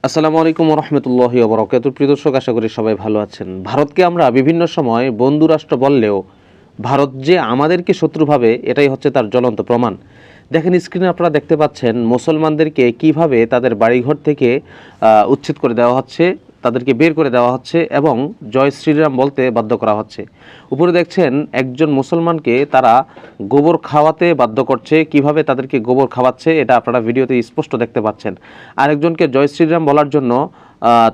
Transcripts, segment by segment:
আসসালামু আলাইকুম রহমতুল্লাহি ওয়া বারাকাতুহু। প্রিয় দর্শক, আশা করি সবাই ভালো আছেন। ভারতকে আমরা বিভিন্ন সময় বন্ধু রাষ্ট্র বললেও ভারত যে আমাদেরকে শত্রু ভাবে এটাই হচ্ছে তার জ্বলন্ত প্রমাণ। দেখেন, স্ক্রিনে আপনারা দেখতে পাচ্ছেন মুসলমানদেরকে কিভাবে তাদের বাড়িঘর থেকে উচ্ছেদ করে দেওয়া হচ্ছে, তাদেরকে বের করে দেওয়া হচ্ছে এবং জয় শ্রীরাম বলতে বাধ্য করা হচ্ছে। উপরে দেখছেন একজন মুসলমানকে তারা গোবর খাওয়াতে বাধ্য করছে, কিভাবে তাদেরকে গোবর খাওয়াচ্ছে এটা আপনারা ভিডিওতে স্পষ্ট দেখতে পাচ্ছেন। আরেকজনকে জয় শ্রীরাম বলার জন্য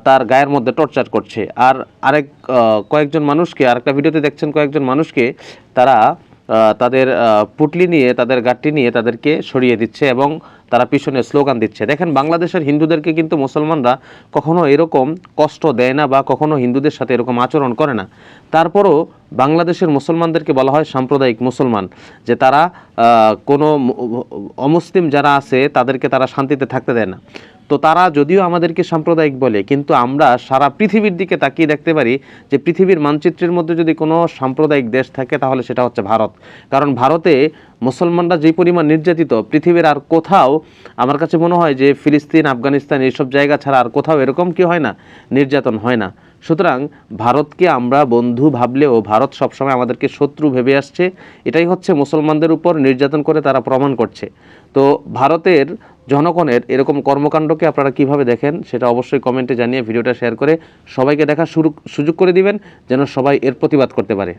তার গায়ের মধ্যে টর্চার করছে। আর কয়েকজন মানুষকে, আরেকটা ভিডিওতে দেখছেন কয়েকজন মানুষকে তারা তাদের পুটলি নিয়ে, তাদের গাঁটটি নিয়ে তাদেরকে সরিয়ে দিচ্ছে এবং তারা পিছনে স্লোগান দিচ্ছে। দেখেন, বাংলাদেশের হিন্দুদেরকে কিন্তু মুসলমানরা কখনো এরকম কষ্ট দেয় না বা কখনো হিন্দুদের সাথে এরকম আচরণ করে না। তারপরও বাংলাদেশের মুসলমানদেরকে বলা হয় সাম্প্রদায়িক মুসলমান, যে তারা কোনো অমুসলিম যারা আছে তাদেরকে তারা শান্তিতে থাকতে দেয় না। তো তারা যদিও আমাদেরকে সাম্প্রদায়িক বলে, কিন্তু আমরা সারা পৃথিবীর দিকে তাকিয়ে দেখতে পারি যে পৃথিবীর মানচিত্রের মধ্যে যদি কোনো সাম্প্রদায়িক দেশ থাকে তাহলে সেটা হচ্ছে ভারত। কারণ ভারতে মুসলমানরা যে পরিমাণ নির্যাতিত, পৃথিবীর আর কোথাও আমার কাছে মনে হয় যে ফিলিস্তিন, আফগানিস্তান এইসব জায়গা ছাড়া আর কোথাও এরকম কি হয় না, নির্যাতন হয় না। সুতরাং ভারতকে আমরা বন্ধু ভাবলেও ভারত সবসময় আমাদেরকে শত্রু ভেবে আসছে। এটাই হচ্ছে মুসলমানদের উপর নির্যাতন করে তারা প্রমাণ করছে। তো ভারতের জনগণের এরকম কর্মকাণ্ডকে আপনারা কিভাবে দেখেন সেটা অবশ্যই কমেন্টে জানিয়ে ভিডিওটা শেয়ার করে সবাইকে দেখার সুযোগ করে দিবেন, যেন সবাই এর প্রতিবাদ করতে পারে।